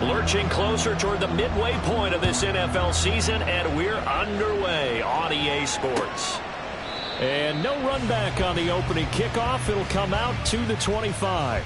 Lurching closer toward the midway point of this NFL season, and we're underway on EA Sports. And no run back on the opening kickoff. It'll come out to the 25.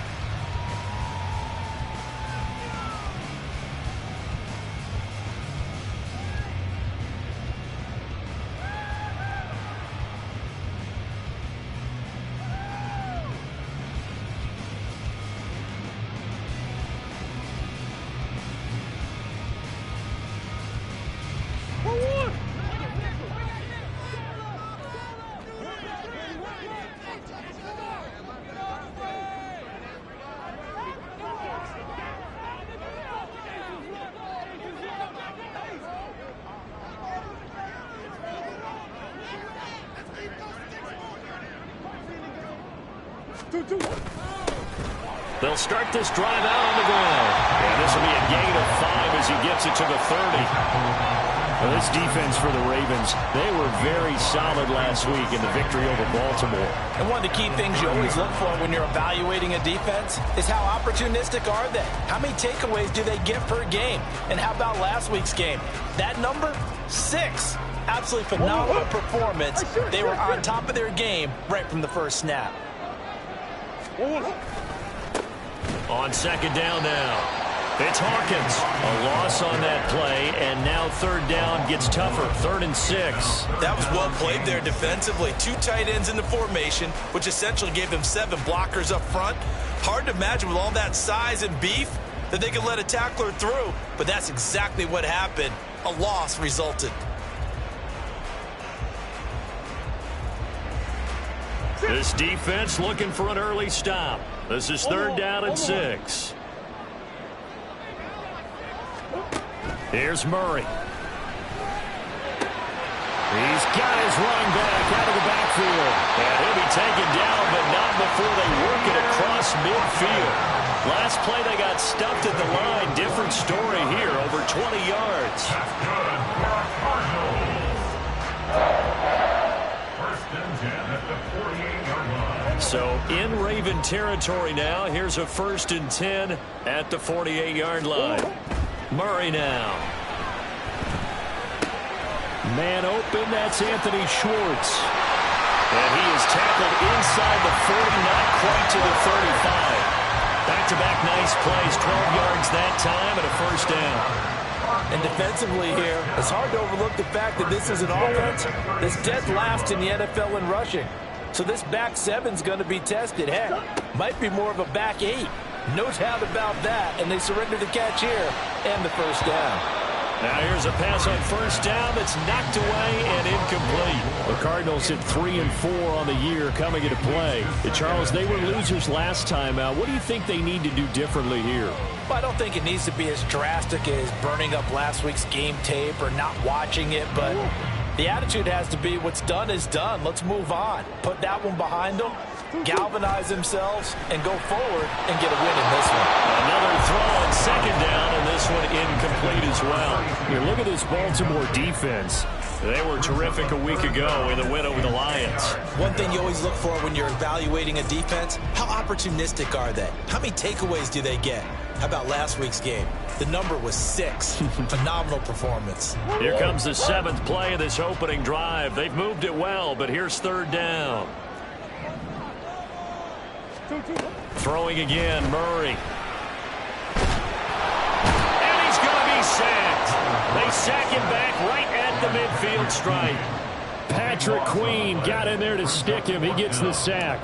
They'll start this drive out on the ground. And this will be a gain of 5 as he gets it to the 30. Well, this defense for the Ravens, they were very solid last week in the victory over Baltimore. And one of the key things you always look for when you're evaluating a defense is how opportunistic are they? How many takeaways do they get per game? And how about last week's game? That number, 6. Absolutely phenomenal performance. They were on top of their game right from the first snap. On second down now. It's Hawkins. A loss on that play, and now third down gets tougher. 3rd and 6. That was well played there defensively. 2 tight ends in the formation, which essentially gave them 7 blockers up front. Hard to imagine with all that size and beef that they could let a tackler through, but that's exactly what happened. A loss resulted. This defense looking for an early stop. This is 3rd down and 6. Here's Murray. He's got his running back out of the backfield. And he'll be taken down, but not before they work it across midfield. Last play they got stuffed at the line. Different story here, over 20 yards. So in Raven territory now. Here's a 1st and 10 at the 48-yard line. Murray now. Man open, that's Anthony Schwartz. And he is tackled inside the 40, not quite to the 35. Back-to-back nice plays, 12 yards that time, and a 1st down. And defensively here, it's hard to overlook the fact that this is an offense that's dead last in the NFL in rushing. So this back 7's going to be tested. Heck, might be more of a back 8. No doubt about that. And they surrender the catch here and the 1st down. Now here's a pass on 1st down that's knocked away and incomplete. The Cardinals hit 3 and 4 on the year coming into play. Charles, they were losers last time out. What do you think they need to do differently here? Well, I don't think it needs to be as drastic as burning up last week's game tape or not watching it, but the attitude has to be what's done is done. Let's move on. Put that one behind them, galvanize themselves, and go forward and get a win in this one. Another throw on 2nd down, and this one incomplete as well. Here, look at this Baltimore defense. They were terrific a week ago in the win over the Lions. One thing you always look for when you're evaluating a defense, how opportunistic are they? How many takeaways do they get? How about last week's game? The number was 6. Phenomenal performance. Here comes the 7th play of this opening drive. They've moved it well, but here's 3rd down. Throwing again, Murray. And he's going to be sacked. They sack him back right at the midfield stripe. Patrick Queen got in there to stick him. He gets the sack.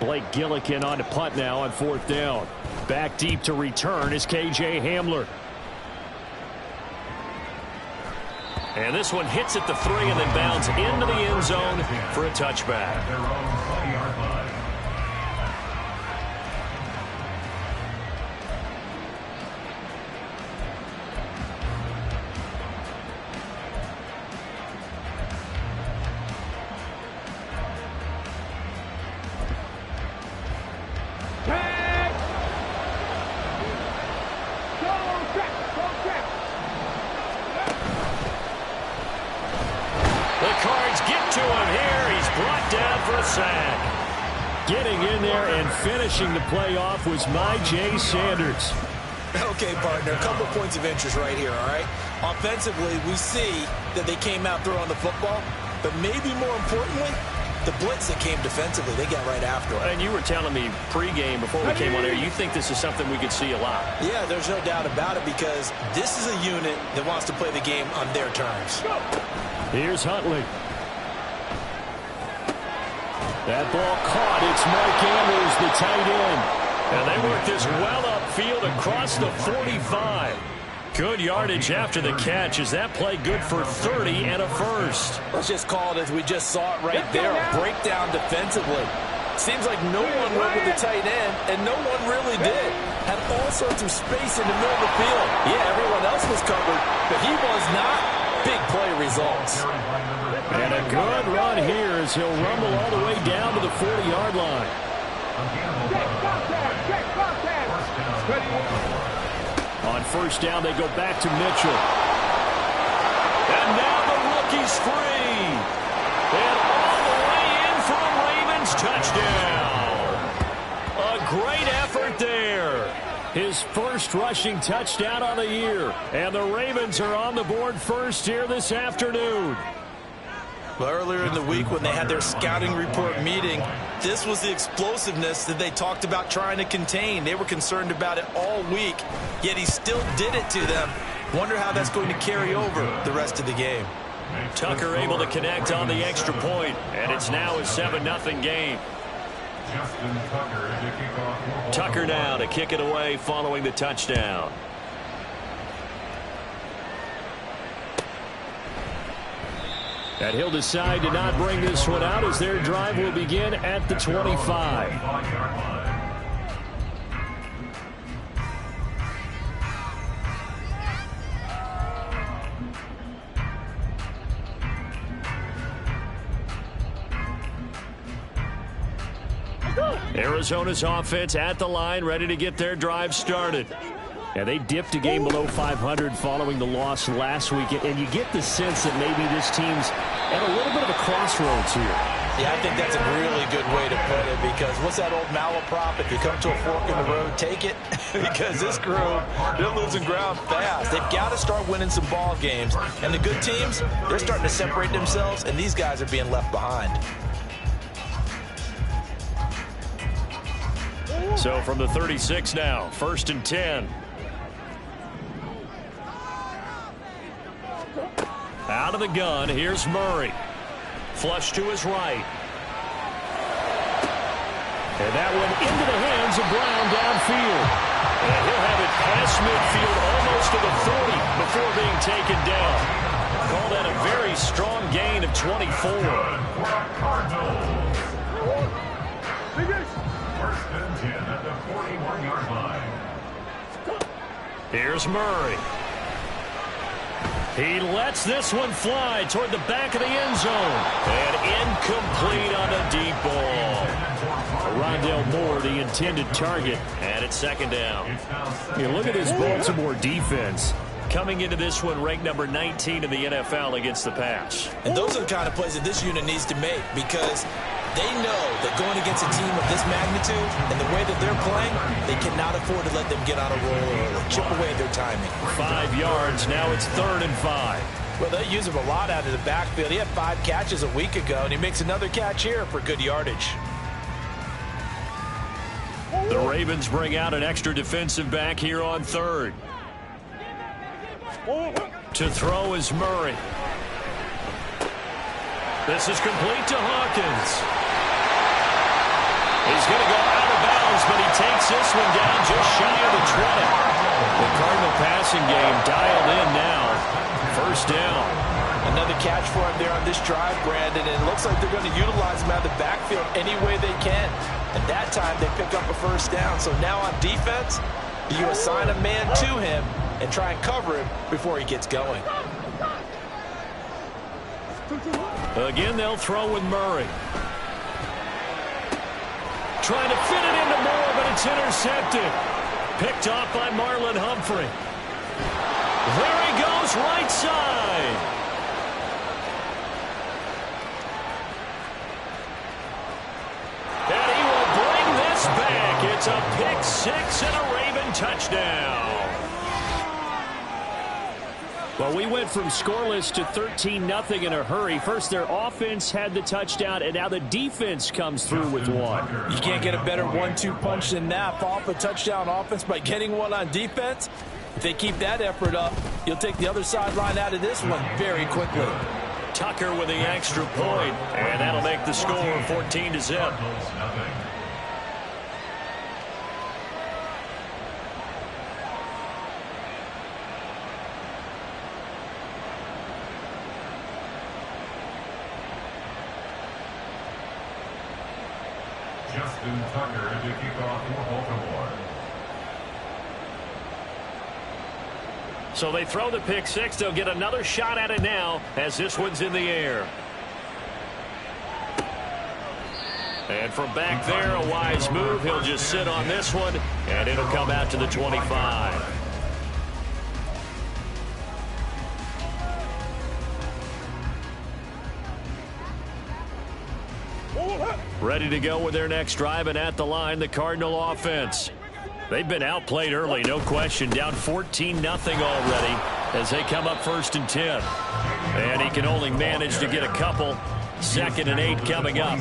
Blake Gillikin on to punt now on 4th down. Back deep to return is KJ Hamler. And this one hits at the 3 and then bounds into the end zone for a touchback. Getting in there and finishing the play off was Myjai Sanders. Okay, partner, a couple points of interest right here, all right? Offensively, we see that they came out throwing the football, but maybe more importantly, the blitz that came defensively, they got right after it. And you were telling me pregame before we came on air, you think this is something we could see a lot. Yeah, there's no doubt about it because this is a unit that wants to play the game on their terms. Here's Huntley. That ball caught. It's Mike Andrews, the tight end. And they work this well upfield across the 45. Good yardage after the catch. Is that play good for 30 and a first? Let's just call it as we just saw it right there. A breakdown defensively. Seems like no one went with the tight end, and no one really did. Had all sorts of space in the middle of the field. Yeah, everyone else was covered, but he was not. Big play results. And a good run here as he'll rumble all the way down to the 40-yard line. On first down, they go back to Mitchell. And now the rookie's free. And all the way in for a Ravens touchdown. A great effort there. His first rushing touchdown on the year. And the Ravens are on the board first here this afternoon. Well, earlier in the week when they had their scouting report meeting, this was the explosiveness that they talked about trying to contain. They were concerned about it all week, yet he still did it to them. Wonder how that's going to carry over the rest of the game. Tucker able to connect on the extra point, and it's now a 7-0 game. Tucker now to kick it away following the touchdown. And he'll decide to not bring this one out as their drive will begin at the 25. Arizona's offense at the line, ready to get their drive started. And they dipped a game below 500 following the loss last week. And you get the sense that maybe this team's at a little bit of a crossroads here. Yeah, I think that's a really good way to put it because what's that old malaprop? If you come to a fork in the road, take it. Because this crew, they're losing ground fast. They've got to start winning some ball games. And the good teams, they're starting to separate themselves, and these guys are being left behind. So from the 36 now, 1st and 10. Out of the gun, here's Murray. Flush to his right. And that one into the hands of Brown downfield. And he'll have it past midfield almost to the 40 before being taken down. Call that a very strong gain of 24. Here's Murray. He lets this one fly toward the back of the end zone. And incomplete on a deep ball. Rondale Moore, the intended target. And it's 2nd down. Yeah, look at this Baltimore defense. Coming into this one ranked number 19 in the NFL against the pass. And those are the kind of plays that this unit needs to make because they know that going against a team of this magnitude and the way that they're playing, they cannot afford to let them get on a roll or chip away their timing. 5 yards. Now it's 3rd and 5. Well, they use him a lot out of the backfield. He had 5 catches a week ago, and he makes another catch here for good yardage. The Ravens bring out an extra defensive back here on 3rd. To throw is Murray. This is complete to Hawkins. He's going to go out of bounds, but he takes this one down just shy of the 20. The Cardinal passing game dialed in now. 1st down. Another catch for him there on this drive, Brandon, and it looks like they're going to utilize him out of the backfield any way they can. And that time they pick up a 1st down. So now on defense, you assign a man to him and try and cover him before he gets going. Again, they'll throw with Murray. Trying to fit it into Moore, but it's intercepted. Picked off by Marlon Humphrey. There he goes, right side. And he will bring this back. It's a pick 6 and a Ravens Raven touchdown. Well, we went from scoreless to 13-0 in a hurry. First, their offense had the touchdown, and now the defense comes through with one. You can't get a better 1-2 punch than that. Follow up a touchdown offense by getting one on defense. If they keep that effort up, you'll take the other sideline out of this one very quickly. Tucker with the extra point, and that'll make the score 14-0. Justin Tucker to kick off for Baltimore. So they throw the pick six. They'll get another shot at it now as this one's in the air. And from back there, a wise move. He'll just sit on this one, and it'll come out to the 25. Ready to go with their next drive, and at the line, the Cardinal offense. They've been outplayed early, no question. Down 14-0 already as they come up 1st and 10. And he can only manage to get a couple. 2nd and 8 coming up.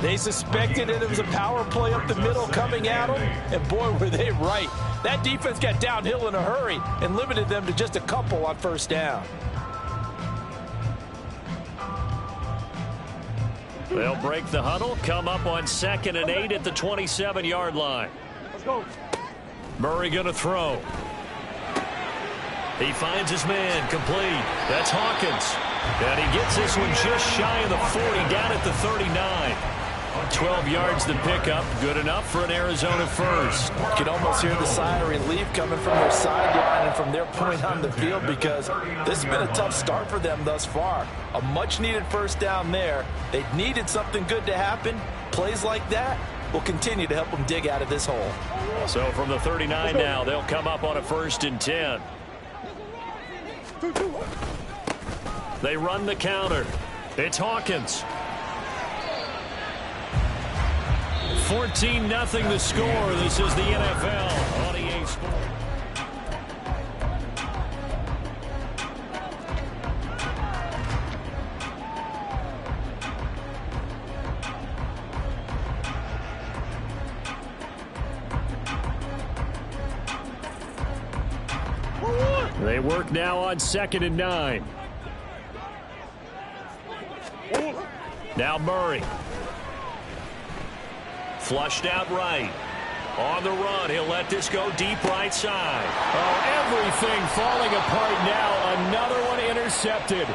They suspected that it was a power play up the middle coming at them, and boy, were they right. That defense got downhill in a hurry and limited them to just a couple on 1st down. They'll break the huddle, come up on 2nd and 8 at the 27-yard line. Let's go. Murray going to throw. He finds his man, complete. That's Hawkins. And he gets this one just shy of the 40, down at the 39. 12 yards to pick up, good enough for an Arizona first. You can almost hear the sigh of relief coming from their sideline and from their point on the field, because this has been a tough start for them thus far. A much-needed 1st down there. They needed something good to happen. Plays like that will continue to help them dig out of this hole. So from the 39 now, they'll come up on a 1st and 10. They run the counter. It's Hawkins. 14-0 the score. This is the NFL on EA Sports. They work now on 2nd and 9. Now Murray. Flushed out right. On the run, he'll let this go deep right side. Oh, everything falling apart now. Another one intercepted.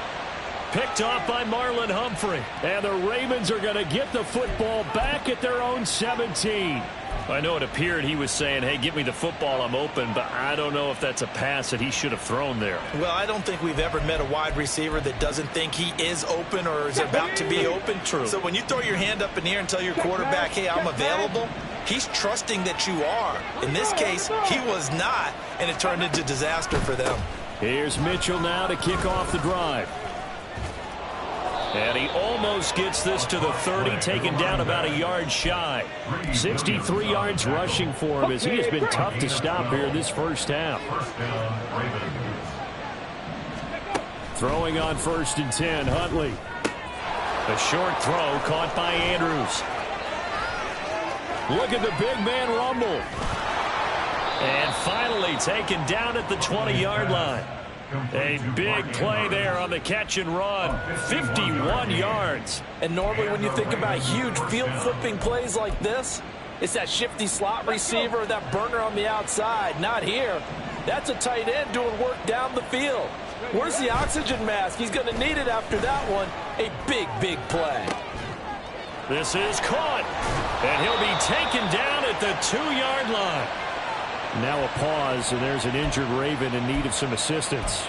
Picked off by Marlon Humphrey. And the Ravens are going to get the football back at their own 17. I know it appeared he was saying, hey, give me the football, I'm open, but I don't know if that's a pass that he should have thrown there. Well, I don't think we've ever met a wide receiver that doesn't think he is open or is about to be open. True. So when you throw your hand up in the air and tell your quarterback, hey, I'm available, he's trusting that you are. In this case, he was not, and it turned into disaster for them. Here's Mitchell now to kick off the drive. And he almost gets this to the 30, taken down about a yard shy. 63 yards rushing for him as he has been tough to stop here in this 1st half. Throwing on 1st and 10, Huntley. A short throw caught by Andrews. Look at the big man rumble. And finally taken down at the 20-yard line. A big play there on the catch and run. 51 yards. And normally when you think about huge field flipping plays like this, it's that shifty slot receiver or that burner on the outside. Not here. That's a tight end doing work down the field. Where's the oxygen mask? He's going to need it after that one. A big, big play. This is caught. And he'll be taken down at the 2-yard line. Now a pause, and there's an injured Raven in need of some assistance.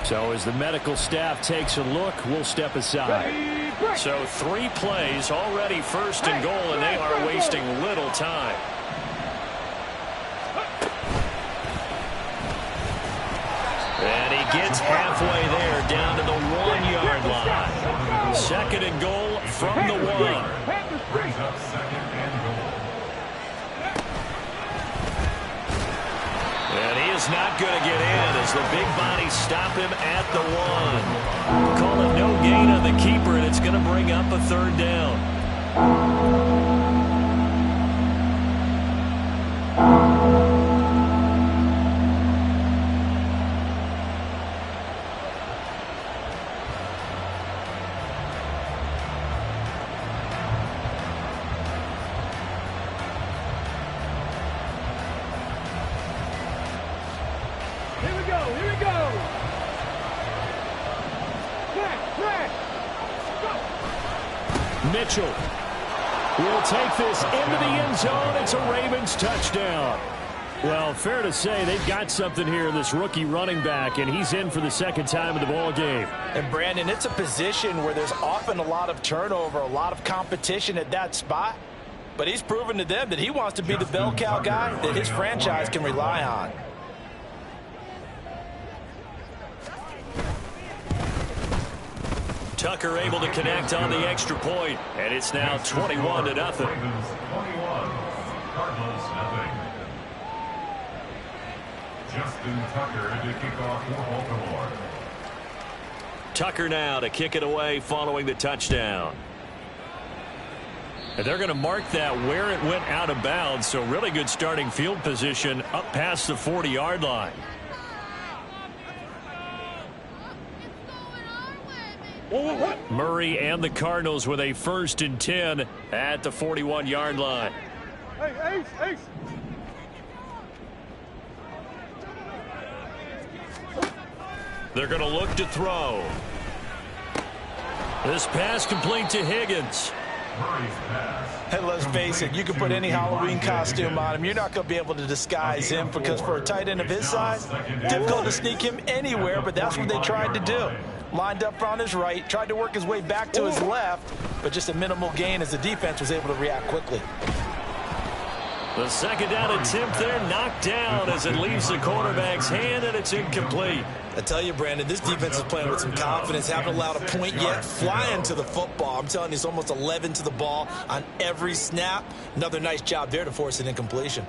So as the medical staff takes a look, we'll step aside. So 3 plays, already 1st and goal, and they are wasting little time. And he gets halfway there, down to the 1-yard line. 2nd and goal from the 1. as the big bodies stop him at the 1. Call it no gain on the keeper, and it's going to bring up a 3rd down. Mitchell will take this into the end zone. It's a Ravens touchdown. Well, fair to say they've got something here in this rookie running back, and he's in for the 2nd time in the ball game. And, Brandon, it's a position where there's often a lot of turnover, a lot of competition at that spot. But he's proven to them that he wants to be the bell cow guy that his franchise can rely on. Tucker able to connect on the extra point, and it's now 21-0. Ravens 21, Cardinals nothing. Justin Tucker to kick off for Baltimore. Tucker now to kick it away following the touchdown. And they're going to mark that where it went out of bounds, so really good starting field position up past the 40-yard line. Murray and the Cardinals with a 1st and 10 at the 41-yard line. Ace. They're going to look to throw. This pass complete to Higgins. Hey, let's face it, you can put any Halloween costume on him. You're not going to be able to disguise him because for a tight end of his size, difficult to sneak him anywhere, but that's what they tried to do. Lined up on his right, tried to work his way back to his left, but just a minimal gain as the defense was able to react quickly. The 2nd down attempt there knocked down as it leaves the quarterback's hand, and it's incomplete. I tell you, Brandon, this defense is playing with some confidence. Haven't allowed a point yet. Flying to the football. I'm telling you, it's almost 11 to the ball on every snap. Another nice job there to force an incompletion.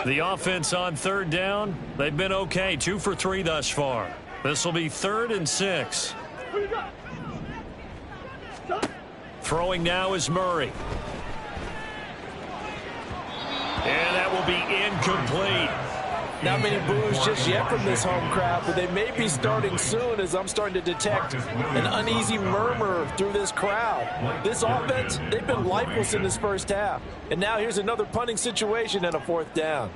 The offense on 3rd down, they've been okay. 2 for 3 thus far. This will be 3rd and 6. Throwing now is Murray. And that will be incomplete. Not many boos just yet from this home crowd, but they may be starting soon as I'm starting to detect an uneasy murmur through this crowd. This offense, they've been lifeless in this first half. And now here's another punting situation and a 4th down.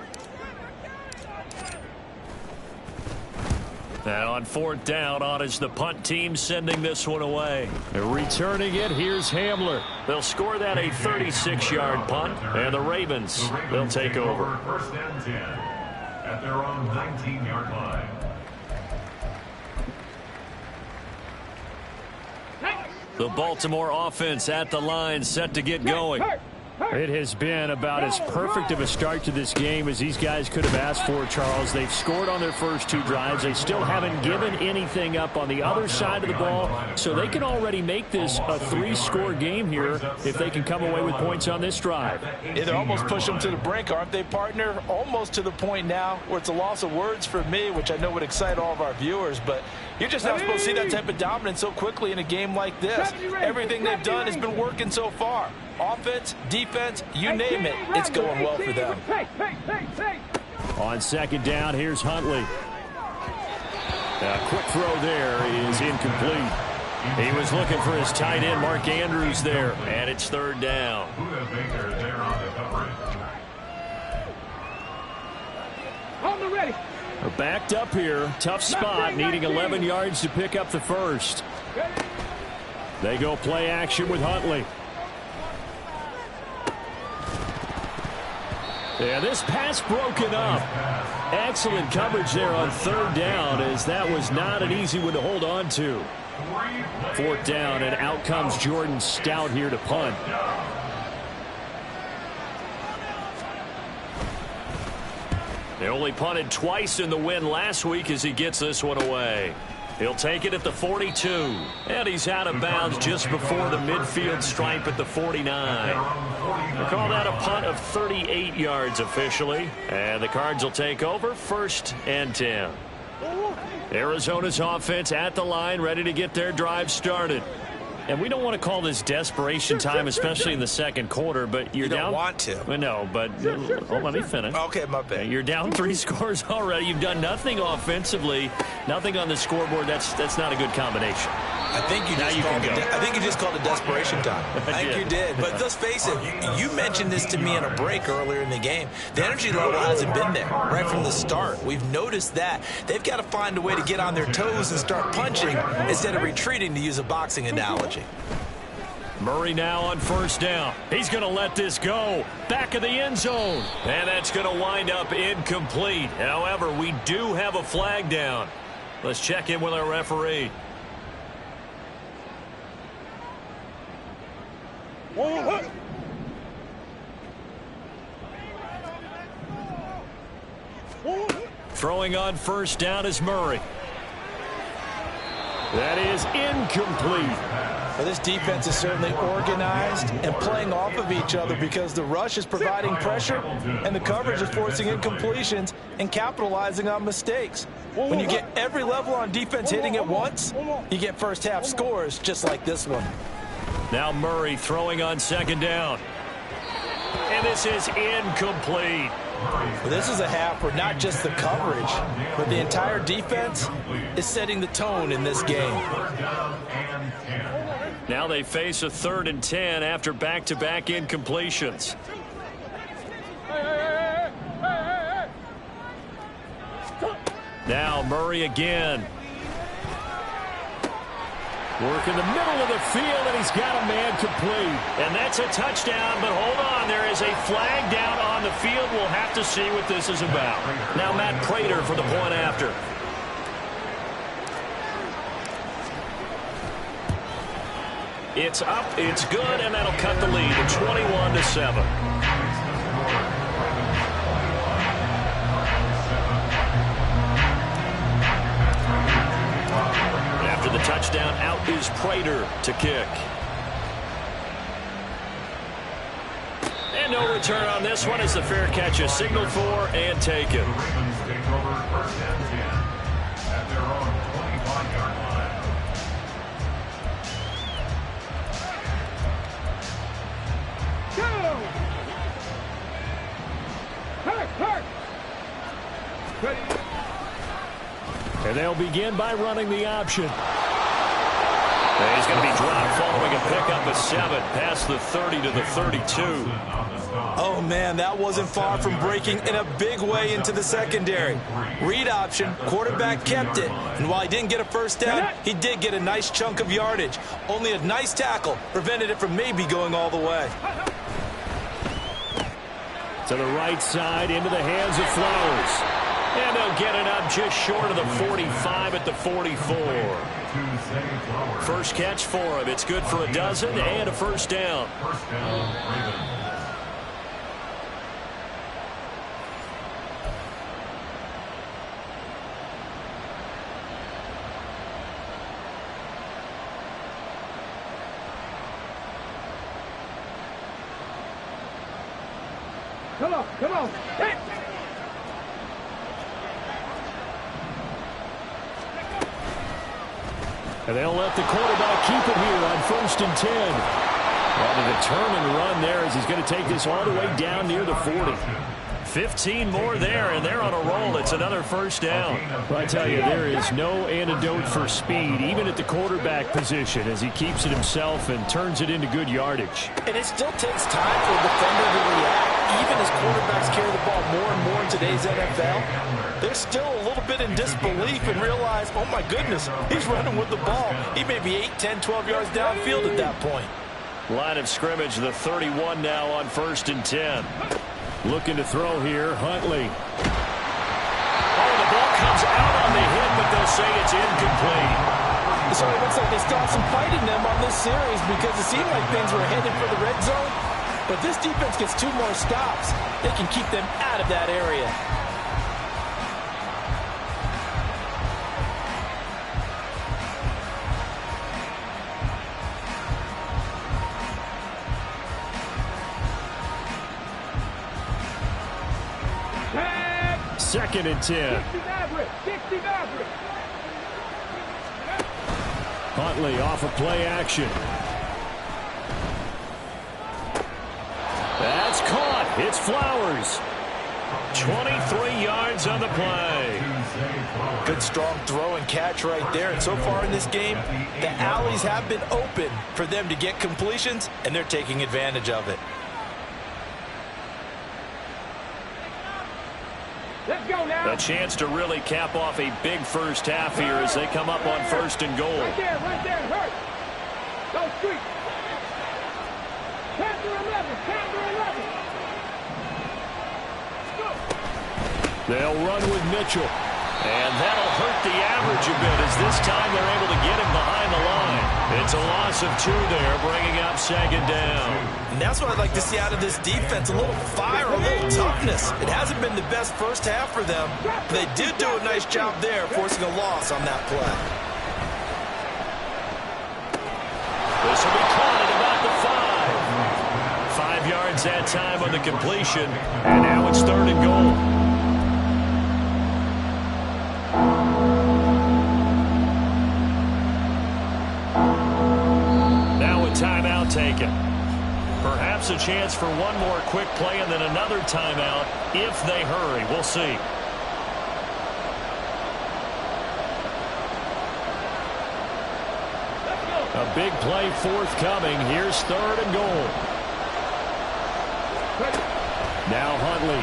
And on 4th down, on is the punt team sending this one away. They're returning it. Here's Hamler. They'll score that a 36-yard punt, and the Ravens, they'll take over. 1st and 10 at their own 19-yard line. The Baltimore offense at the line, set to get going. It has been about as perfect of a start to this game as these guys could have asked for, Charles. They've scored on their first 2 drives. They still haven't given anything up on the other side of the ball, so they can already make this a 3-score game here if they can come away with points on this drive. Yeah, they almost push them to the brink, aren't they, partner? Almost to the point now where it's a loss of words for me, which I know would excite all of our viewers, but you're just not supposed to see that type of dominance so quickly in a game like this. Everything they've done has been working so far. Offense, defense, you name it, it's going well for them. On 2nd down, here's Huntley. A quick throw there is incomplete. He was looking for his tight end, Mark Andrews, there, and it's 3rd down. Buda Baker there on the coverage. They're backed up here. Tough spot, needing 11 yards to pick up the 1st. They go play action with Huntley. Yeah, this pass broken up. Excellent coverage there on 3rd down, as that was not an easy one to hold on to. 4th down, and out comes Jordan Stout here to punt. They only punted twice in the win last week as he gets this one away. He'll take it at the 42. And he's out of bounds just before the midfield stripe at the 49. We'll call that a punt of 38 yards officially. And the Cards will take over 1st and 10. Arizona's offense at the line, ready to get their drive started. And we don't want to call this desperation time, especially in the second quarter, but you're down. You don't want to. Well, no, but let me finish. Okay, my bad. You're down 3 scores already. You've done nothing offensively, nothing on the scoreboard. That's not a good combination. I think you just called it desperation time. I think you did. But let's face it, you mentioned this to me in a break earlier in the game. The energy level hasn't been there right from the start. We've noticed that. They've got to find a way to get on their toes and start punching instead of retreating, to use a boxing analogy. Murray now on 1st down. He's going to let this go. Back of the end zone. And that's going to wind up incomplete. However, we do have a flag down. Let's check in with our referee. Throwing on 1st down is Murray. That is incomplete. Well, this defense is certainly organized and playing off of each other because the rush is providing pressure and the coverage is forcing incompletions and capitalizing on mistakes. When you get every level on defense hitting at once, you get first half scores just like this one. Now Murray throwing on 2nd down. And this is incomplete. Well, this is a half where not just the coverage, but the entire defense is setting the tone in this game. Now they face a 3rd and 10 after back-to-back incompletions. Now Murray again. Work in the middle of the field, and he's got a man complete. And that's a touchdown, but hold on. There is a flag down on the field. We'll have to see what this is about. Now Matt Prater for the point after. It's up, it's good, and that'll cut the lead to 21-7. The touchdown, out is Prater to kick. And no return on this one as the fair catch is signaled for and taken. And they'll begin by running the option. And he's going to be dropped following a pickup of 7 past the 30 to the 32. Oh, man, that wasn't far from breaking in a big way into the secondary. Read option, quarterback kept it. And while he didn't get a first down, he did get a nice chunk of yardage. Only a nice tackle prevented it from maybe going all the way. To the right side, into the hands of Flowers. And they'll get it up just short of the 45 at the 44. First catch for him. It's good for a dozen and a first down. Come on. Hey. And they'll let the quarterback keep it here on 1st and 10. Well, the determined run there as he's going to take this all the way down near the 40. 15 more there, and they're on a roll. It's another first down. Well, I tell you, there is no antidote for speed, even at the quarterback position, as he keeps it himself and turns it into good yardage. And it still takes time for a defender to react. Even as quarterbacks carry the ball more and more in today's NFL, they're still a little bit in disbelief and realize, oh my goodness, he's running with the ball. He may be 8, 10, 12 yards downfield at that point. Line of scrimmage, the 31 now on 1st and 10. Looking to throw here, Huntley. Oh, the ball comes out on the hit, but they'll say it's incomplete. So it looks like they still have some fight in them on this series because it seemed like things were headed for the red zone. But this defense gets 2 more stops. They can keep them out of that area. 2nd and 10. Huntley off of play action. That's caught. It's Flowers. 23 yards on the play. Good strong throw and catch right there. And so far in this game, the alleys have been open for them to get completions, and they're taking advantage of it. Let's go now. A chance to really cap off a big first half here as they come up on 1st and goal. Right there, hurt. Go street. Chapter 11, chapter 11. They'll run with Mitchell. And that'll hurt the average a bit as this time they're able to get him behind the line. It's a loss of 2 there, bringing up 2nd down. And that's what I'd like to see out of this defense, a little fire, a little toughness. It hasn't been the best first half for them, but they did do a nice job there, forcing a loss on that play. This will be caught at about the 5. 5 yards that time on the completion, and now it's 3rd and goal. Timeout taken. Perhaps a chance for one more quick play and then another timeout if they hurry. We'll see. A big play forthcoming. Here's 3rd and goal. Now Huntley.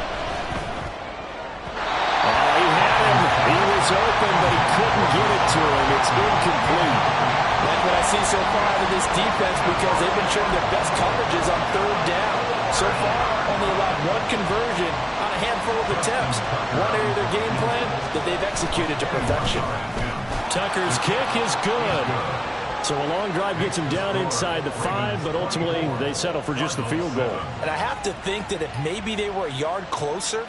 Oh, he had him. He was open, but he couldn't get it to him. It's incomplete. Like what I see so far out of this defense, because they've been showing their best coverages on 3rd down. So far, only allowed 1 conversion on a handful of attempts. One area of their game plan that they've executed to perfection. Tucker's kick is good. So a long drive gets him down inside the 5, but ultimately they settle for just the field goal. And I have to think that if maybe they were a yard closer,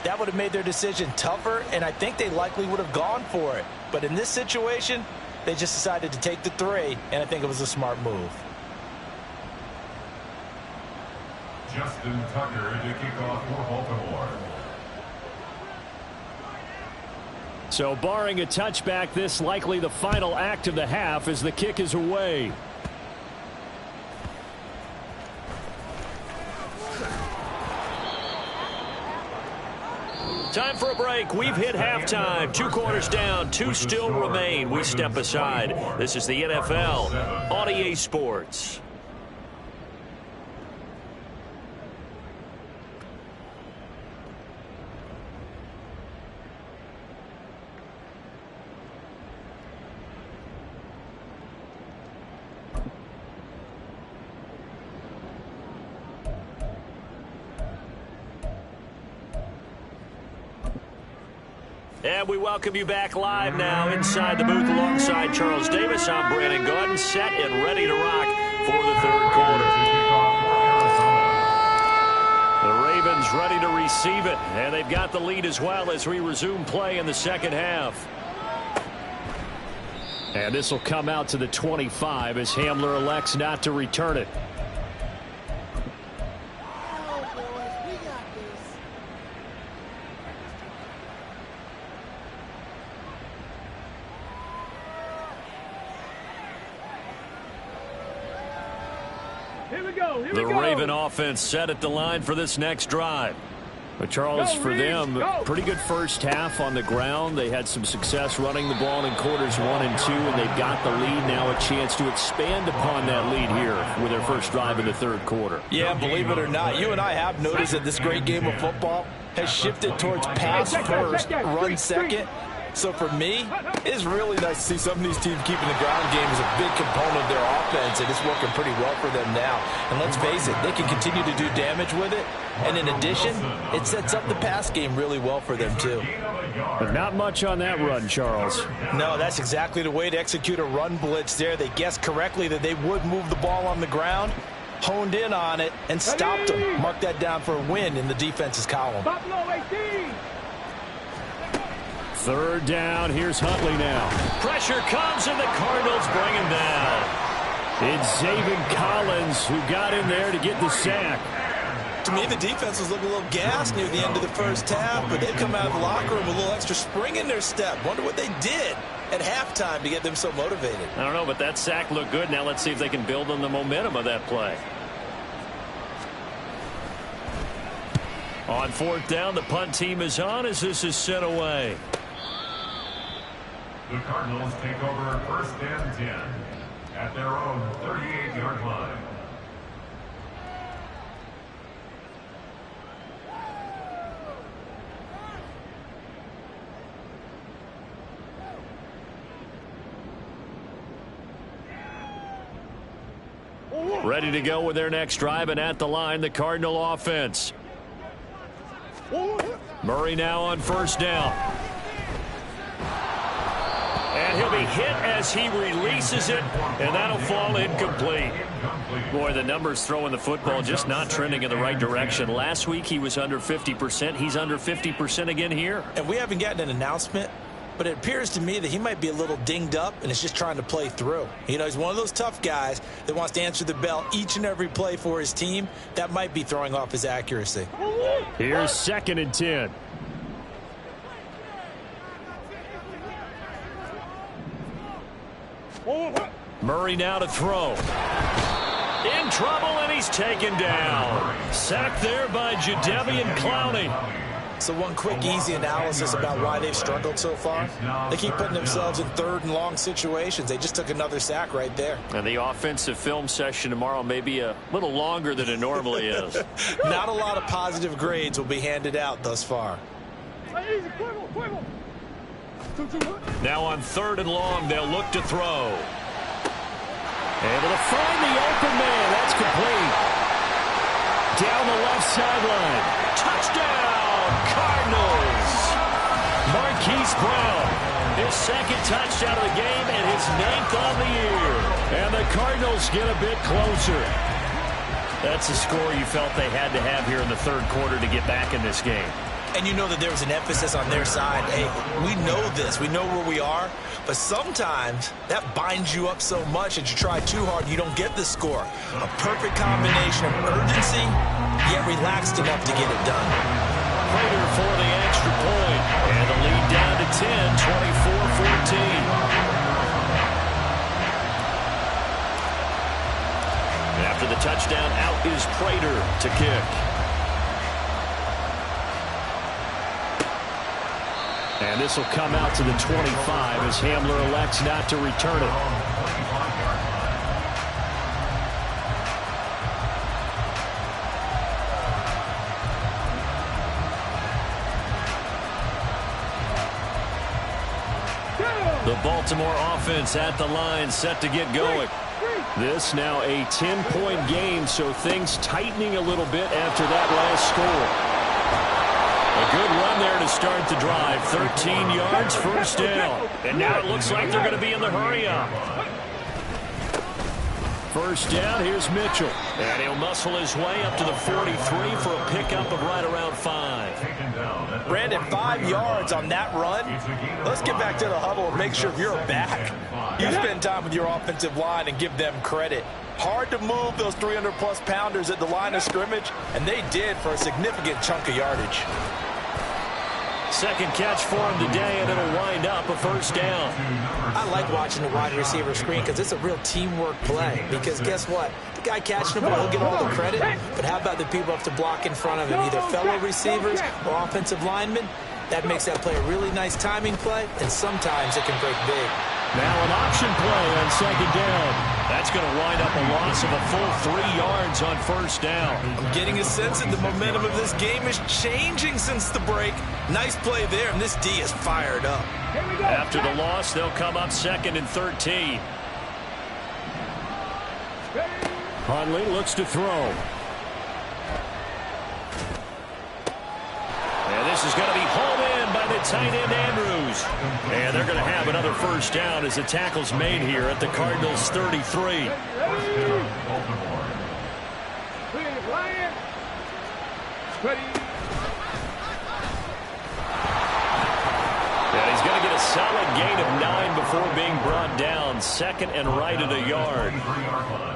that would have made their decision tougher, and I think they likely would have gone for it. But in this situation, they just decided to take the 3, and I think it was a smart move. Justin Tucker to kick off for Baltimore. So barring a touchback, this likely the final act of the half as the kick is away. Time for a break. We've hit halftime. 2 quarters down. 2 still remain. We step aside. This is the NFL on EA Sports. And we welcome you back live now inside the booth alongside Charles Davis. I'm Brandon Gaudin, set and ready to rock for the 3rd quarter. The Ravens ready to receive it, and they've got the lead as well as we resume play in the 2nd half. And this will come out to the 25 as Hamler elects not to return it. The Raven offense set at the line for this next drive. But Charles, for them, pretty good first half on the ground. They had some success running the ball in quarters 1 and 2, and they've got the lead now, a chance to expand upon that lead here with their first drive in the 3rd quarter. Yeah, believe it or not, you and I have noticed that this great game of football has shifted towards pass first, run second. So for me, it's really nice to see some of these teams keeping the ground game as a big component of their offense, and it's working pretty well for them now. And let's face it, they can continue to do damage with it. And in addition, it sets up the pass game really well for them too. But not much on that run, Charles. No, that's exactly the way to execute a run blitz there. They guessed correctly that they would move the ball on the ground, honed in on it, and stopped them. Mark that down for a win in the defense's column. 3rd down. Here's Huntley now. Pressure comes, and the Cardinals bring him down. It's Zaven Collins who got in there to get the sack. To me, the defense was looking a little gassed near the end of the first half, but they come out of the locker room with a little extra spring in their step. Wonder what they did at halftime to get them so motivated. I don't know, but that sack looked good. Now let's see if they can build on the momentum of that play. On fourth down, the punt team is on as this is sent away. The Cardinals take over first and 10 at their own 38-yard line. Ready to go with their next drive, and at the line, the Cardinal offense. Murray now on first down. And he'll be hit as he releases it, and that'll fall incomplete. Boy, the numbers throwing the football just not trending in the right direction. Last week he was under 50%. He's under 50% again here. And we haven't gotten an announcement, but it appears to me that he might be a little dinged up and is just trying to play through. You know, he's one of those tough guys that wants to answer the bell each and every play for his team. That might be throwing off his accuracy. Here's second and 10. Murray now to throw. In trouble, and he's taken down. Sacked there by Jadeveon Clowney. So one quick, easy analysis about why they've struggled so far. They keep putting themselves in third and long situations. They just took another sack right there. And the offensive film session tomorrow may be a little longer than it normally is. Not a lot of positive grades will be handed out thus far. Now on third and long, they'll look to throw. Able to find the open man. That's complete. Down the left sideline. Touchdown, Cardinals. Marquise Brown, his second touchdown of the game and his 9th on the year. And the Cardinals get a bit closer. That's a score you felt they had to have here in the third quarter to get back in this game. And you know that there was an emphasis on their side. Hey, we know this. We know where we are. But sometimes that binds you up so much that you try too hard and you don't get the score. A perfect combination of urgency, yet relaxed enough to get it done. Prater for the extra point. And the lead down to 10, 24-14. After the touchdown, out is Prater to kick. And this will come out to the 25 as Hamler elects not to return it. The Baltimore offense at the line, set to get going. This now a 10-point game, so things tightening a little bit after that last score. A good run there to start the drive. 13 yards, first down. And now it looks like they're going to be in the hurry-up. First down, here's Mitchell. And he'll muscle his way up to the 43 for a pickup of right around 5. Brandon, 5 yards on that run. Let's get back to the huddle and make sure you're back. You spend time with your offensive line and give them credit. Hard to move those 300-plus pounders at the line of scrimmage, and they did for a significant chunk of yardage. Second catch for him today, and it'll wind up a first down. I like watching the wide receiver screen because it's a real teamwork play. Because guess what? The guy catching the ball will get all the credit, but how about the people up to block in front of him, either fellow receivers or offensive linemen? That makes that play a really nice timing play, and sometimes it can break big. Now an option play on second down. That's going to wind up a loss of a full 3 yards on first down. I'm getting a sense that the momentum of this game is changing since the break. Nice play there, and this D is fired up. After the loss, they'll come up second and 13. Hundley looks to throw. And this is going to be hauled in by the tight end Andrews. And they're going to have another first down as the tackle's made here at the Cardinals' 33. And he's going to get a solid gain of 9 before being brought down. Second and right at a yard.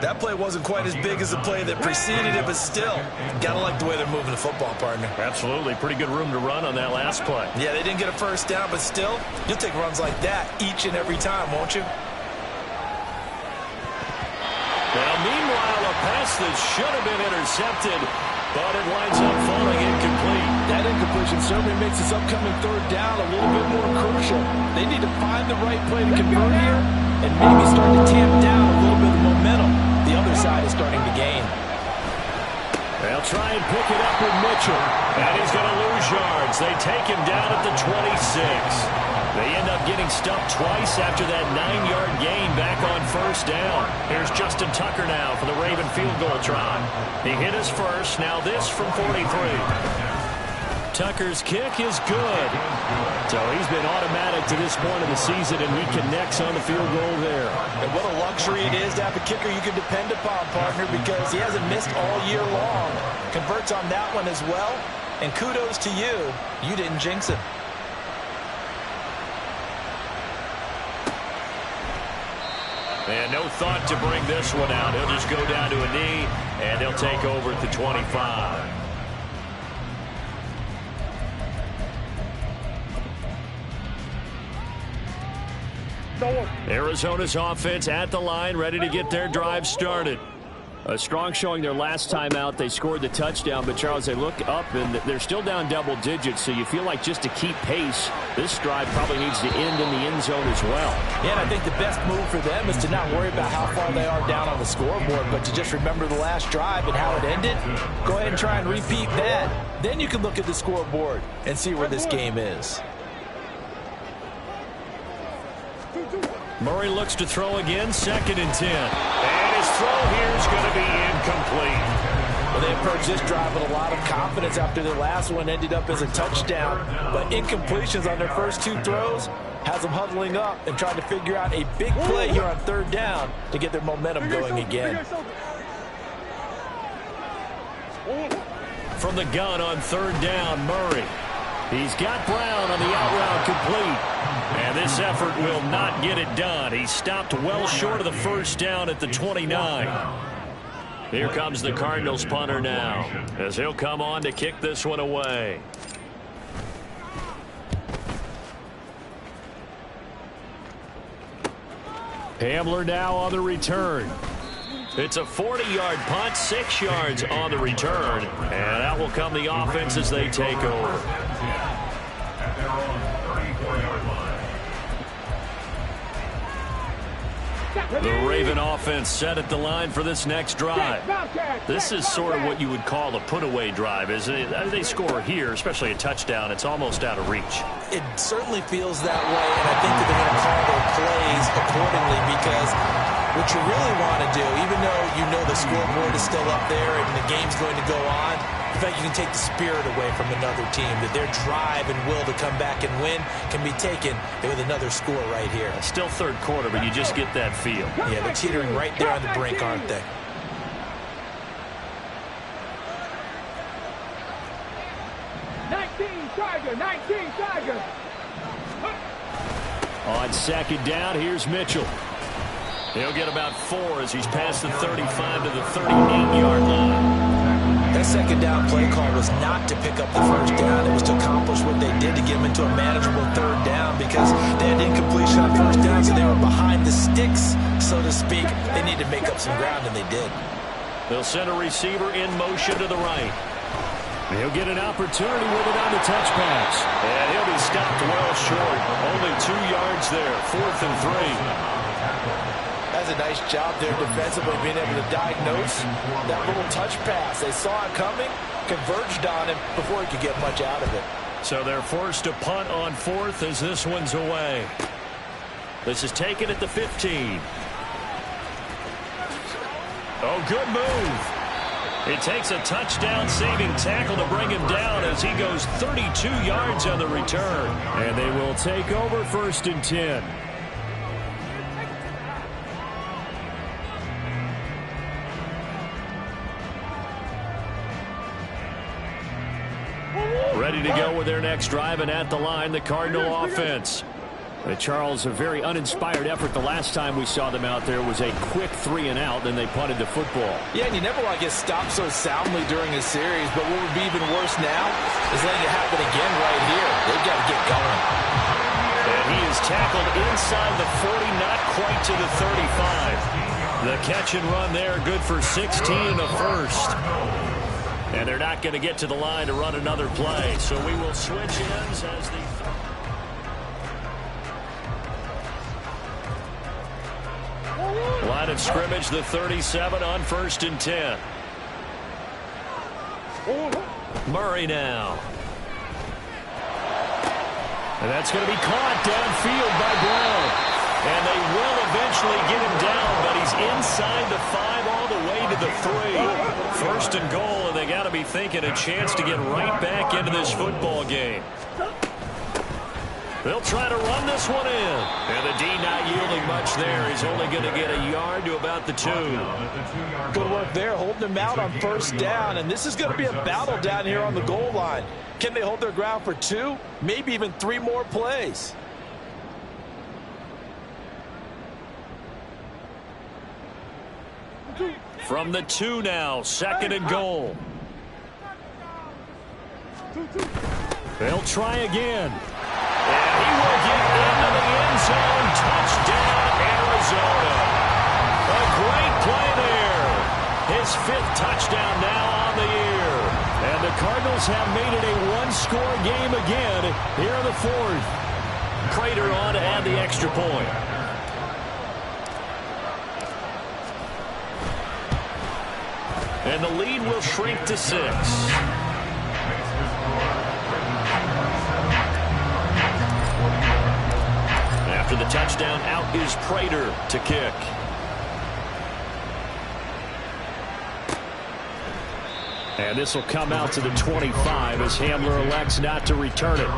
That play wasn't quite as big as the play that preceded it, but still, gotta like the way they're moving the football, partner. Absolutely. Pretty good room to run on that last play. Yeah, they didn't get a first down, but still, you'll take runs like that each and every time, won't you? Now, meanwhile, a pass that should have been intercepted, but it winds up falling incomplete. That incompletion certainly makes this upcoming third down a little bit more crucial. They need to find the right play to convert here and maybe start to tamp down a little bit of momentum. The other side is starting to gain. They'll try and pick it up with Mitchell, and he's going to lose yards. They take him down at the 26. They end up getting stuffed twice after that 9-yard gain back on first down. Here's Justin Tucker now for the Raven field goal try. He hit his first. Now this from 43. Tucker's kick is good. So he's been automatic to this point of the season, and he connects on the field goal there. And what a luxury it is to have a kicker you can depend upon, partner, because he hasn't missed all year long. Converts on that one as well. And kudos to you. You didn't jinx him. And no thought to bring this one out. He'll just go down to a knee, and he'll take over at the 25. Arizona's offense at the line, ready to get their drive started. A strong showing their last time out. They scored the touchdown, but, Charles, they look up, and they're still down double digits, so you feel like just to keep pace, this drive probably needs to end in the end zone as well. Yeah, and I think the best move for them is to not worry about how far they are down on the scoreboard, but to just remember the last drive and how it ended. Go ahead and try and repeat that. Then you can look at the scoreboard and see where this game is. Murray looks to throw again, 2nd and 10. And his throw here is going to be incomplete. Well, they approached this drive with a lot of confidence after their last one ended up as a touchdown. But incompletions on their first 2 throws has them huddling up and trying to figure out a big play here on third down to get their momentum going again. From the gun on third down, Murray. He's got Brown on the out route complete. And this effort will not get it done. He stopped well short of the first down at the 29. Here comes the Cardinals punter now, as he'll come on to kick this one away. Hamler now on the return. It's a 40-yard punt, 6 yards on the return. And out will come the offense as they take over. At their own 34-yard line. The Raven offense set at the line for this next drive. This is sort of what you would call a put-away drive, isn't it? They score here, especially a touchdown. It's almost out of reach. It certainly feels that way, and I think that they're going to call their plays accordingly, because what you really want to do, even though you know the scoreboard is still up there and the game's going to go on, in fact, you can take the spirit away from another team, that their drive and will to come back and win can be taken with another score right here. Still third quarter, but you just get that feel. Yeah, they're teetering right there on the brink, aren't they? Tiger. On second down, here's Mitchell. He'll get about 4 as he's past the 35 to the 38-yard line. That second down play call was not to pick up the first down. It was to accomplish what they did to get them into a manageable third down, because they had incompletion on first down, so they were behind the sticks, so to speak. They need to make up some ground, and they did. They'll send a receiver in motion to the right. He'll get an opportunity with it on the touch pass. And he'll be stopped well short. Only 2 yards there, 4th and 3. That's a nice job there defensively, being able to diagnose that little touch pass. They saw it coming, converged on him before he could get much out of it. So they're forced to punt on 4th as this one's away. This is taken at the 15. Oh, good move. It takes a touchdown-saving tackle to bring him down as he goes 32 yards on the return. And they will take over 1st and 10. Ready to go with their next drive, and at the line, the Cardinal offense. Charles, a very uninspired effort. The last time we saw them out there was a quick 3-and-out, then they punted the football. Yeah, and you never want to get stopped so soundly during a series, but what would be even worse now is letting it happen again right here. They've got to get going. And he is tackled inside the 40, not quite to the 35. The catch and run there, good for 16 and a first. And they're not going to get to the line to run another play, so we will switch ends as the... Line of scrimmage, the 37 on 1st and 10. Murray now. And that's going to be caught downfield by Brown. And they will eventually get him down, but he's inside the 5 all the way to the 3. 1st and goal, and they got to be thinking a chance to get right back into this football game. They'll try to run this one in. And the D not yielding much there. He's only going to get a yard to about the 2. Good work there, holding them out on 1st down. And this is going to be a battle down here on the goal line. Can they hold their ground for 2, maybe even 3 more plays? From the 2 now, 2nd and goal. They'll try again. And he will get into the end zone. Touchdown, Arizona. A great play there. His 5th touchdown now on the year. And the Cardinals have made it a one-score game again here in the 4th. Prater on to add the extra point. And the lead will shrink to 6. After the touchdown, out is Prater to kick. And this will come out to the 25 as Hamler elects not to return it.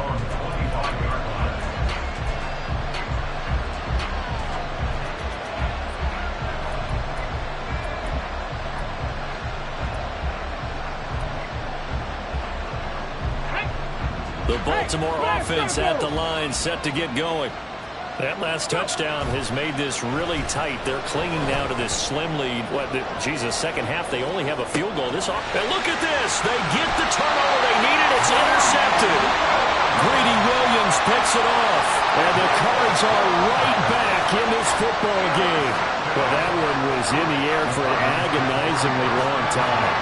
The Baltimore offense at the line, set to get going. That last touchdown has made this really tight. They're clinging now to this slim lead. Second half, they only have a field goal. And look at this. They get the turnover they needed. It's intercepted. Greedy Williams picks it off. And the Cards are right back in this football game. Well, that one was in the air for an agonizingly long time.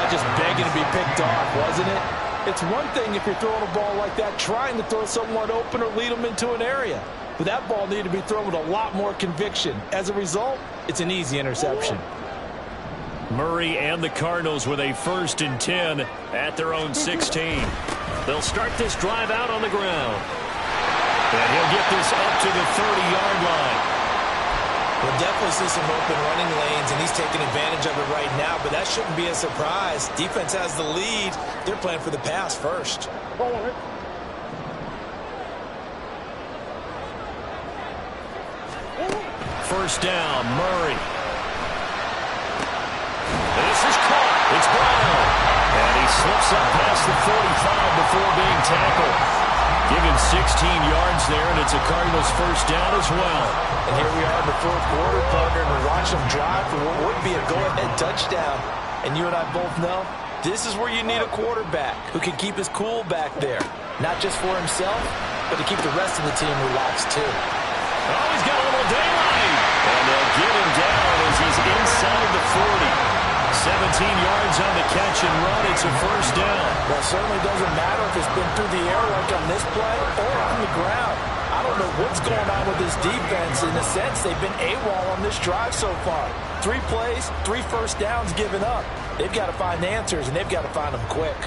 Just begging to be picked off, wasn't it? It's one thing if you're throwing a ball like that, trying to throw someone open or lead them into an area. But that ball needed to be thrown with a lot more conviction. As a result, it's an easy interception. Murray and the Cardinals with a 1st and 10 at their own 16. They'll start this drive out on the ground. And he'll get this up to the 30-yard line. We'll definitely see some open running lanes, and he's taking advantage of it right now, but that shouldn't be a surprise. Defense has the lead. They're playing for the pass first. First down, Murray. This is caught. It's Brown. And he slips up past the 45 before being tackled. Give him 16 yards there, and it's a Cardinals 1st down as well. And here we are in the 4th quarter, partner, and we're watching them drive for what would be a go-ahead touchdown. And you and I both know this is where you need a quarterback who can keep his cool back there. Not just for himself, but to keep the rest of the team relaxed too. Oh, he's got a little daylight. And they'll get him down as he's inside the 40. 17 yards on the catch and run. It's a 1st down. Well, it certainly doesn't matter if it's been through the air like on this play or on the ground. I don't know what's going on with this defense. In a sense, they've been AWOL on this drive so far. 3 plays, 3 1st downs given up. They've got to find answers, and they've got to find them quick.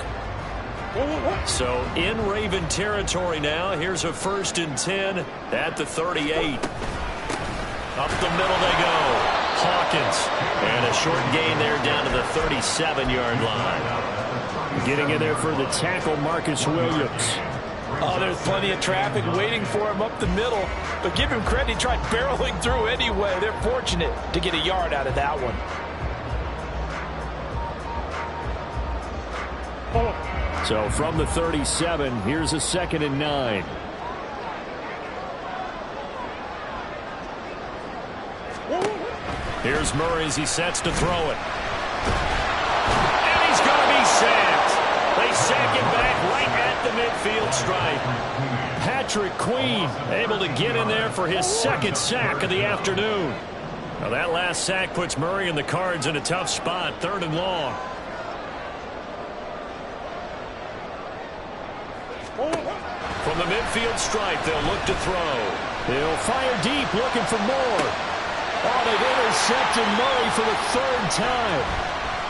So in Raven territory now. Here's a 1st and 10 at the 38. Up the middle they go. Hawkins. And a short gain there down to the 37-yard line. Getting in there for the tackle, Marcus Williams. Oh, there's plenty of traffic waiting for him up the middle. But give him credit, he tried barreling through anyway. They're fortunate to get a yard out of that one. So from the 37, here's a 2nd and 9. Here's Murray as he sets to throw it. And he's going to be sacked. They sack him back right at the midfield stripe. Patrick Queen able to get in there for his second sack of the afternoon. Now that last sack puts Murray and the Cards in a tough spot, 3rd and long. From the midfield stripe, they'll look to throw. They'll fire deep, looking for more. Oh, they've intercepted Murray for the 3rd time.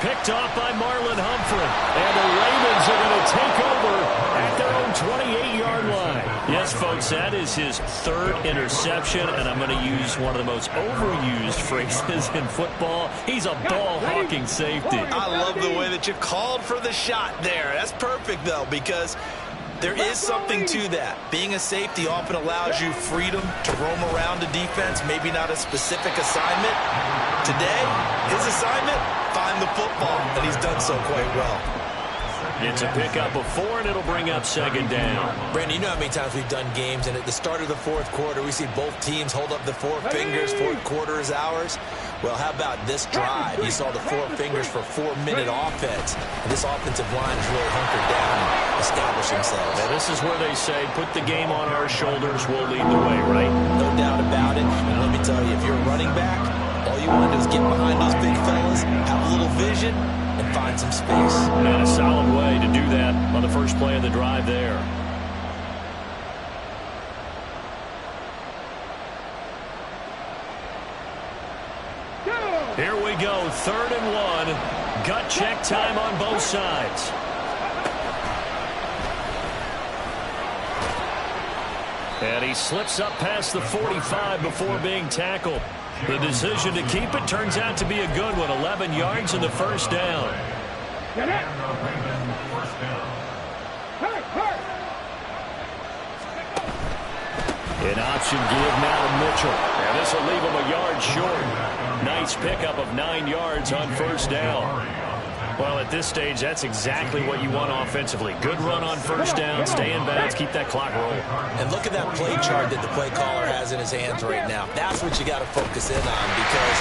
Picked off by Marlon Humphrey. And the Ravens are going to take over at their own 28-yard line. Yes, folks, that is his 3rd interception, and I'm going to use one of the most overused phrases in football. He's a ball-hawking safety. I love the way that you called for the shot there. That's perfect, though, because there is something to that. Being a safety often allows you freedom to roam around a defense, maybe not a specific assignment. Today, his assignment, find the football, and he's done so quite well. It's a pickup of 4, and it'll bring up 2nd down. Brandon, you know how many times we've done games, and at the start of the 4th quarter, we see both teams hold up the 4 fingers, 4th quarter is ours. Well, how about this drive? You saw the 4 fingers for 4-minute offense. And this offensive line is really hunkered down and established themselves. And this is where they say, put the game on our shoulders, we'll lead the way, right? No doubt about it. And let me tell you, if you're a running back, all you want to do is get behind those big fellas, have a little vision, and find some space. And a solid way to do that on the first play of the drive there. Here we go, 3rd and 1. Gut check time on both sides. And he slips up past the 45 before being tackled. The decision to keep it turns out to be a good one. 11 yards in the 1st down. An option give now to Mitchell. And this will leave him a yard short. Nice pickup of 9 yards on 1st down. Well, at this stage, that's exactly what you want offensively. Good run on 1st down, stay in bounds, keep that clock rolling. And look at that play chart that the play caller has in his hands right now. That's what you got to focus in on, because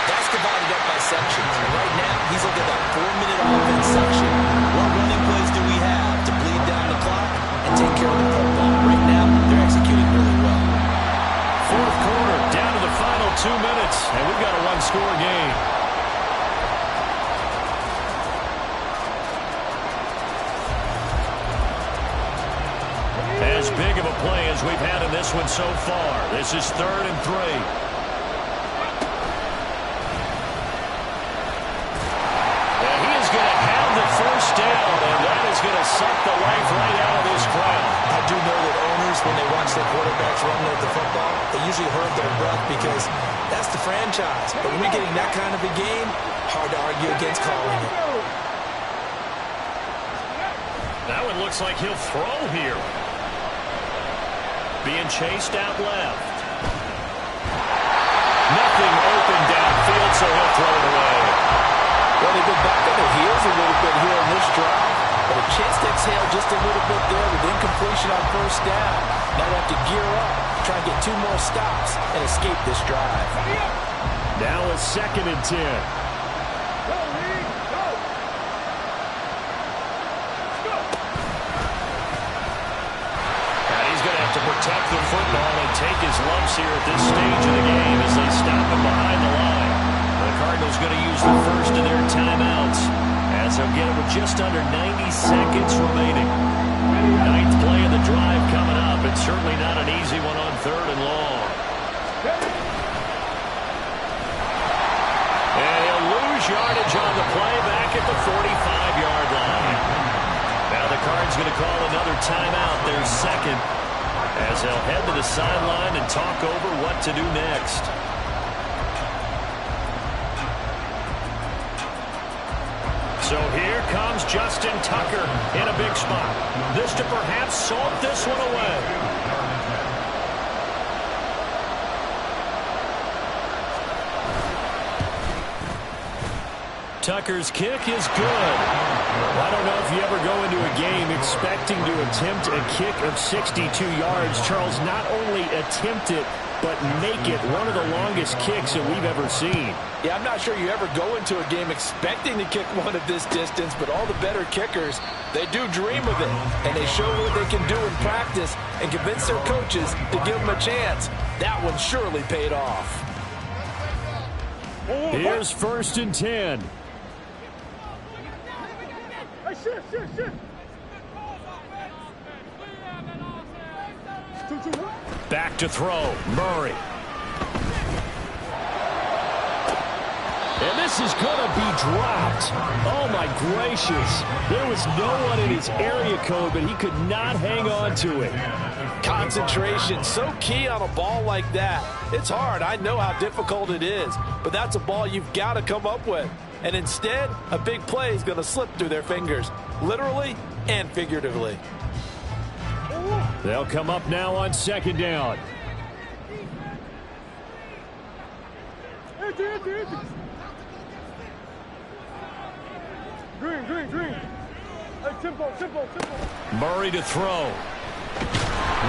that's divided up by sections. And right now, he's looking at that 4-minute offense section. What running plays do we have to bleed down the clock and take care of the football? Right now, they're executing really well. 4th quarter, down to the final 2 minutes, and we've got a 1-score game. As big of a play as we've had in this one so far. This is 3rd and 3. And he is going to have the 1st down, and that is going to suck the life right out of this crowd. I do know that owners, when they watch their quarterbacks run with the football, they usually hold their breath because that's the franchise. But when you're getting that kind of a game, hard to argue against calling it. That one looks like he'll throw here. Being chased out left. Nothing open downfield, so he'll throw it away. Well, they've been back on their heels a little bit here in this drive. But a chance to exhale just a little bit there with incompletion on 1st down. Now they have to gear up, try and get 2 more stops, and escape this drive. Now it's 2nd and 10. To protect the football and take his lumps here at this stage of the game as they stop him behind the line. The Cardinals going to use the 1st of their timeouts as they'll get it with just under 90 seconds remaining. 9th play of the drive coming up. It's certainly not an easy one on 3rd and long. And he'll lose yardage on the play back at the 45-yard line. Now the Cards going to call another timeout. Their 2nd. As they'll head to the sideline and talk over what to do next. So here comes Justin Tucker in a big spot. This to perhaps salt this one away. Tucker's kick is good. I don't know if you ever go into a game expecting to attempt a kick of 62 yards. Charles, not only attempt it, but make it one of the longest kicks that we've ever seen. Yeah, I'm not sure you ever go into a game expecting to kick one at this distance, but all the better kickers, they do dream of it, and they show what they can do in practice and convince their coaches to give them a chance. That one surely paid off. Here's 1st and 10. Hey, shift. Back to throw, Murray. And this is going to be dropped. Oh, my gracious. There was no one in his area code, but he could not hang on to it. Concentration, so key on a ball like that. It's hard. I know how difficult it is, but that's a ball you've got to come up with. And instead, a big play is going to slip through their fingers, literally and figuratively. They'll come up now on 2nd down. Green. Hey, tempo. Murray to throw.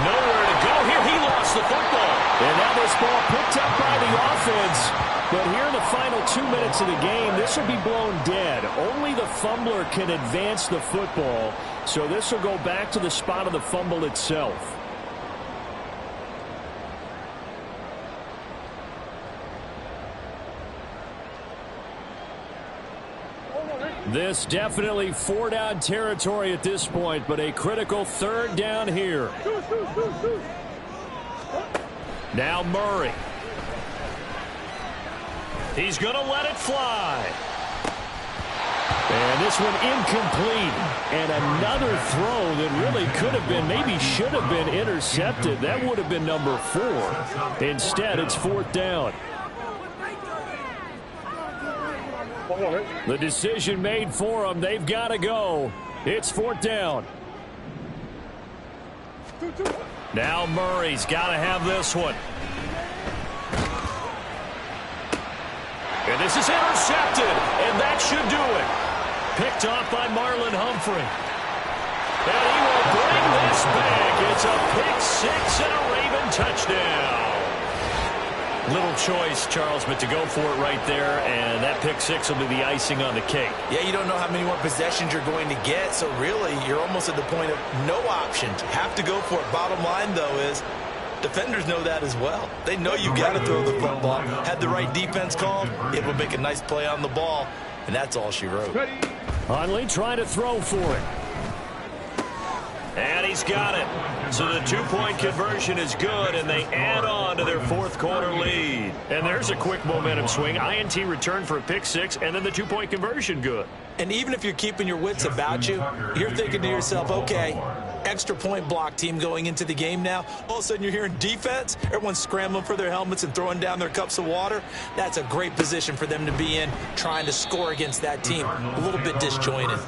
Nowhere to go here. He lost the football. And now this ball picked up by the offense. But here in the final 2 minutes of the game, this will be blown dead. Only the fumbler can advance the football. So this will go back to the spot of the fumble itself. This definitely 4-down territory at this point, but a critical 3rd down here. Now Murray. He's going to let it fly. And this one incomplete. And another throw that really could have been, maybe should have been intercepted. That would have been number 4. Instead, it's 4th down. The decision made for them. They've got to go. It's 4th down. Now Murray's got to have this one. And this is intercepted. And that should do it. Picked off by Marlon Humphrey. And he will bring this back. It's a pick 6 and a Raven touchdown. Little choice, Charles, but to go for it right there, and that pick 6 will be the icing on the cake. Yeah, you don't know how many more possessions you're going to get, so really you're almost at the point of no options. Have to go for it. Bottom line, though, is defenders know that as well. They know you got to throw the football. Had the right defense called, it will make a nice play on the ball, and that's all she wrote. Huntley trying to throw for it. And he's got it. So the 2-point conversion is good, and they add on to their 4th quarter lead. And there's a quick momentum swing. INT return for a pick 6, and then the 2-point conversion good. And even if you're keeping your wits about you, you're thinking to yourself, okay, extra point block team going into the game now. All of a sudden you're hearing defense. Everyone's scrambling for their helmets and throwing down their cups of water. That's a great position for them to be in, trying to score against that team. A little bit disjointed.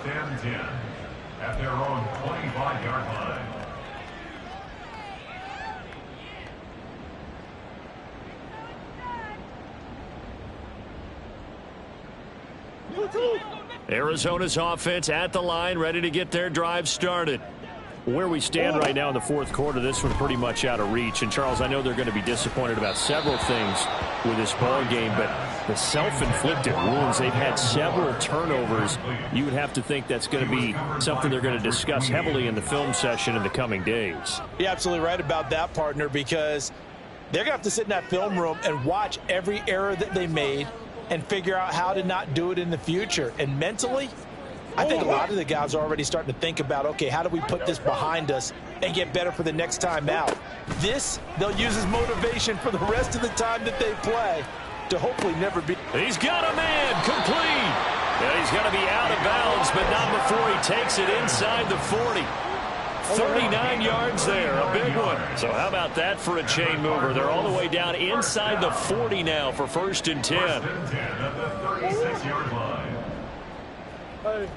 At their own 25-yard line. Arizona's offense at the line, ready to get their drive started. Where we stand right now in the 4th quarter, this one pretty much out of reach. And, Charles, I know they're going to be disappointed about several things with this ball game, but the self-inflicted wounds, they've had several turnovers. You would have to think that's going to be something they're going to discuss heavily in the film session in the coming days. You're absolutely right about that, partner, because they're going to have to sit in that film room and watch every error that they made and figure out how to not do it in the future. And mentally, I think a lot of the guys are already starting to think about, okay, how do we put this behind us and get better for the next time out? This, they'll use as motivation for the rest of the time that they play to hopefully never be. He's got a man, complete. And he's going to be out of bounds, but not before he takes it inside the 40. 39 yards there, a big one. So how about that for a chain mover? They're all the way down inside the 40 now for 1st and 10. 1st and 10 at the 36-yard line. Hey.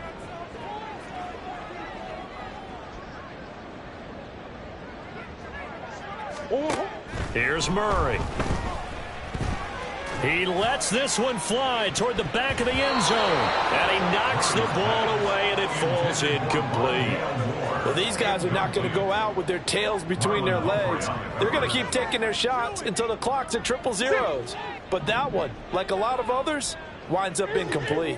Here's Murray. He lets this one fly toward the back of the end zone. And he knocks the ball away, and it falls incomplete. Well, these guys are not going to go out with their tails between their legs. They're going to keep taking their shots until the clock's at 000. But that one, like a lot of others, winds up incomplete.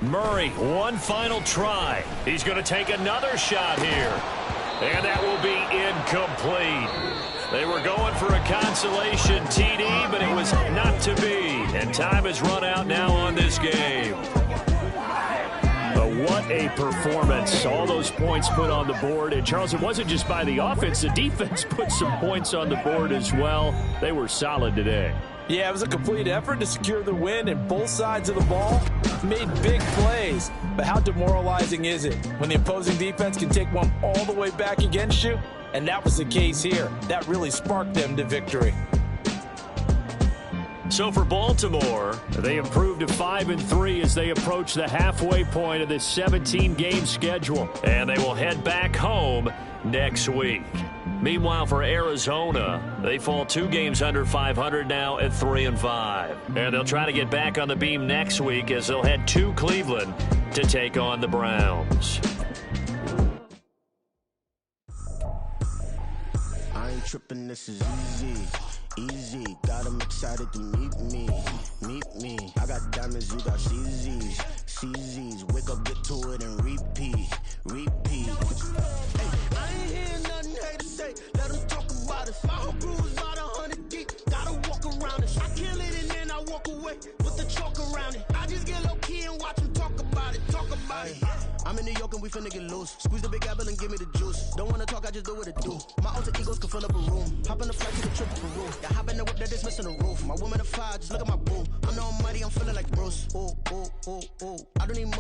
Murray, one final try. He's going to take another shot here. And that will be incomplete. They were going for a consolation TD, but it was not to be. And time has run out now on this game. But what a performance. All those points put on the board. And, Charles, it wasn't just by the offense. The defense put some points on the board as well. They were solid today. Yeah, it was a complete effort to secure the win, and both sides of the ball made big plays. But how demoralizing is it when the opposing defense can take one all the way back against you? And that was the case here. That really sparked them to victory. So for Baltimore, they improved to 5-3 as they approach the halfway point of this 17-game schedule. And they will head back home next week. Meanwhile, for Arizona, they fall 2 games under 500 now at 3-5. And they'll try to get back on the beam next week as they'll head to Cleveland to take on the Browns. I ain't tripping, this is easy. Easy, got them excited to meet me. I got diamonds, you got CZs. Wake up, get to it, and repeat. Hey, I ain't hearing nothing haters say. Let them talk about it. My whole crew is about 100 deep. Gotta walk around it. I kill it and then I walk away with the chalk around it. I just get low key and watch them talk about it. I'm in New York and we finna get loose. Squeeze the big apple and give me the juice. Don't wanna talk, I just do what it do. My alter egos can fill up a room. Hop in the flight to the trip to Peru. Yeah, hop in the whip that is missing the roof. My woman a fire, just look at my boo. I'm the almighty, I'm feeling like Bruce. Ooh. I don't need much.